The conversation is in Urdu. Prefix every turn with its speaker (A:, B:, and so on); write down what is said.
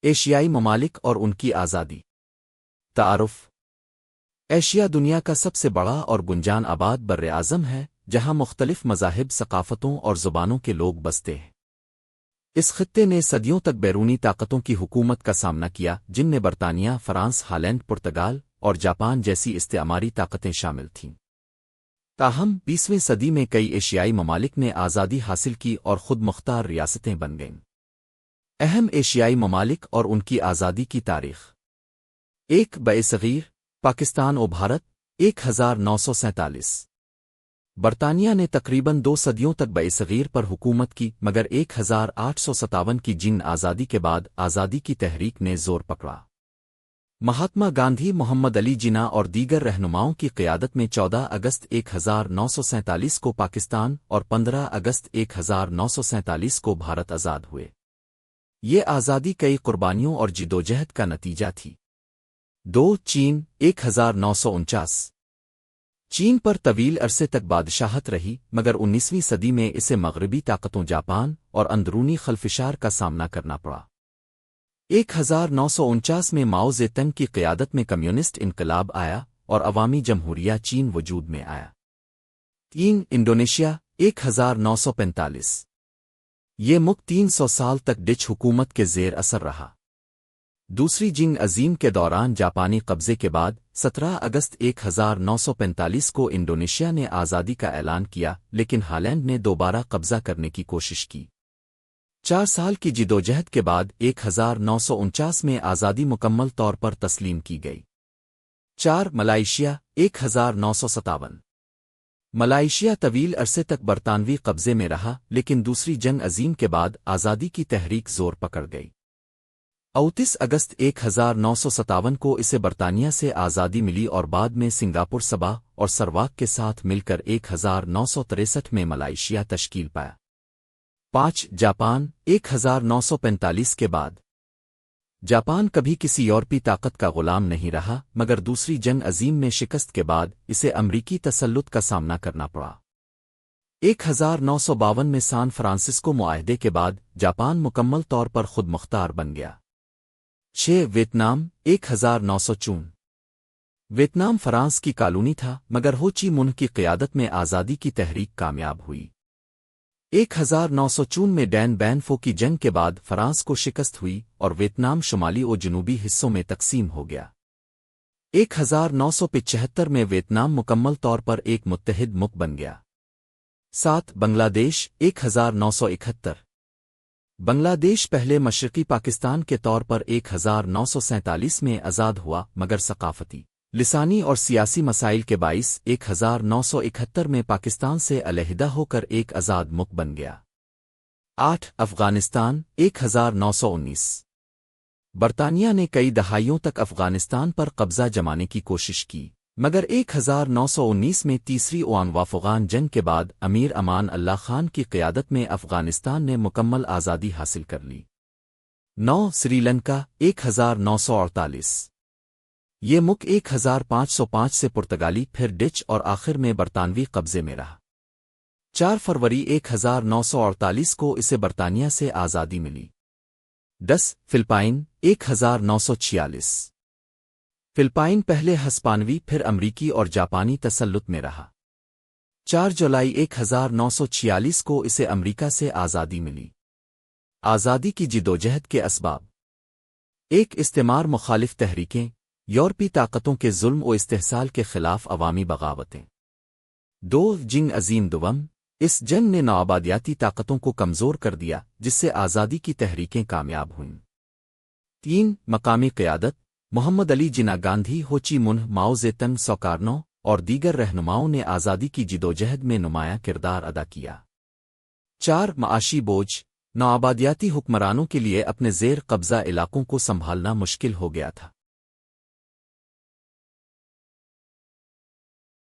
A: ایشیائی ممالک اور ان کی آزادی۔ تعارف۔ ایشیا دنیا کا سب سے بڑا اور گنجان آباد براعظم ہے، جہاں مختلف مذاہب، ثقافتوں اور زبانوں کے لوگ بستے ہیں۔ اس خطے نے صدیوں تک بیرونی طاقتوں کی حکومت کا سامنا کیا، جن میں برطانیہ، فرانس، ہالینڈ، پرتگال اور جاپان جیسی استعماری طاقتیں شامل تھیں۔ تاہم 20ویں صدی میں کئی ایشیائی ممالک نے آزادی حاصل کی اور خود مختار ریاستیں بن گئیں۔ اہم ایشیائی ممالک اور ان کی آزادی کی تاریخ۔ 1 برصغیر پاکستان و بھارت 1947۔ برطانیہ نے تقریباً 2 صدیوں تک برصغیر پر حکومت کی، مگر 1857 کی جن آزادی کے بعد آزادی کی تحریک نے زور پکڑا۔ مہاتما گاندھی، محمد علی جناح اور دیگر رہنماؤں کی قیادت میں 14 اگست 1947 کو پاکستان اور 15 اگست 1947 کو بھارت آزاد ہوئے۔ یہ آزادی کئی قربانیوں اور جدوجہد کا نتیجہ تھی۔ 2 چین 1949۔ چین پر طویل عرصے تک بادشاہت رہی، مگر 19ویں صدی میں اسے مغربی طاقتوں، جاپان اور اندرونی خلفشار کا سامنا کرنا پڑا۔ 1949 میں ماؤ زے تنگ کی قیادت میں کمیونسٹ انقلاب آیا اور عوامی جمہوریہ چین وجود میں آیا۔ 3 انڈونیشیا 1945۔ یہ ملک 300 سال تک ڈچ حکومت کے زیر اثر رہا۔ دوسری جنگ عظیم کے دوران جاپانی قبضے کے بعد 17 اگست 1945 کو انڈونیشیا نے آزادی کا اعلان کیا، لیکن ہالینڈ نے دوبارہ قبضہ کرنے کی کوشش کی۔ 4 سال کی جدوجہد کے بعد 1949 میں آزادی مکمل طور پر تسلیم کی گئی۔ 4 ملائیشیا 1957۔ ملائیشیا طویل عرصے تک برطانوی قبضے میں رہا، لیکن دوسری جنگ عظیم کے بعد آزادی کی تحریک زور پکڑ گئی۔ 29 اگست 1957 کو اسے برطانیہ سے آزادی ملی اور بعد میں سنگاپور، صبا اور سرواک کے ساتھ مل کر 1963 میں ملائیشیا تشکیل پایا۔ 5 جاپان 1945 کے بعد۔ جاپان کبھی کسی یورپی طاقت کا غلام نہیں رہا، مگر دوسری جنگ عظیم میں شکست کے بعد اسے امریکی تسلط کا سامنا کرنا پڑا۔ 1952 میں سان فرانسسکو معاہدے کے بعد جاپان مکمل طور پر خود مختار بن گیا۔ 6 ویتنام 1954۔ ویتنام فرانس کی کالونی تھا، مگر ہو چی منہ کی قیادت میں آزادی کی تحریک کامیاب ہوئی۔ 1954 میں ڈین بین فو کی جنگ کے بعد فرانس کو شکست ہوئی اور ویتنام شمالی و جنوبی حصوں میں تقسیم ہو گیا۔ 1975 میں ویتنام مکمل طور پر ایک متحد ملک بن گیا۔ 7 بنگلہ دیش 1971۔ بنگلہ دیش پہلے مشرقی پاکستان کے طور پر 1947 میں آزاد ہوا، مگر ثقافتی، لسانی اور سیاسی مسائل کے باعث 1971 میں پاکستان سے علیحدہ ہو کر ایک آزاد ملک بن گیا۔ 8 افغانستان 1919۔ برطانیہ نے کئی دہائیوں تک افغانستان پر قبضہ جمانے کی کوشش کی، مگر 1919 میں تیسری افغان جنگ کے بعد امیر امان اللہ خان کی قیادت میں افغانستان نے مکمل آزادی حاصل کر لی۔ 9 سری لنکا 1948۔ یہ ملک 1505 سے پرتگالی، پھر ڈچ اور آخر میں برطانوی قبضے میں رہا۔ 4 فروری 1948 کو اسے برطانیہ سے آزادی ملی۔ 10 فلپائن 1946۔ فلپائن پہلے ہسپانوی، پھر امریکی اور جاپانی تسلط میں رہا۔ 4 جولائی 1946 کو اسے امریکہ سے آزادی ملی۔ آزادی کی جدوجہد کے اسباب۔ 1 استعمار مخالف تحریکیں، یورپی طاقتوں کے ظلم و استحصال کے خلاف عوامی بغاوتیں۔ 2 جنگ عظیم دوم، اس جنگ نے نوآبادیاتی طاقتوں کو کمزور کر دیا، جس سے آزادی کی تحریکیں کامیاب ہوئیں۔ 3 مقامی قیادت، محمد علی جناح، گاندھی، ہو چی منہ، ماؤ زے تنگ، سوکارنو اور دیگر رہنماؤں نے آزادی کی جدوجہد میں نمایاں کردار ادا کیا۔ 4 معاشی بوجھ، نوآبادیاتی حکمرانوں کے لیے اپنے زیر قبضہ علاقوں کو سنبھالنا مشکل ہو گیا تھا۔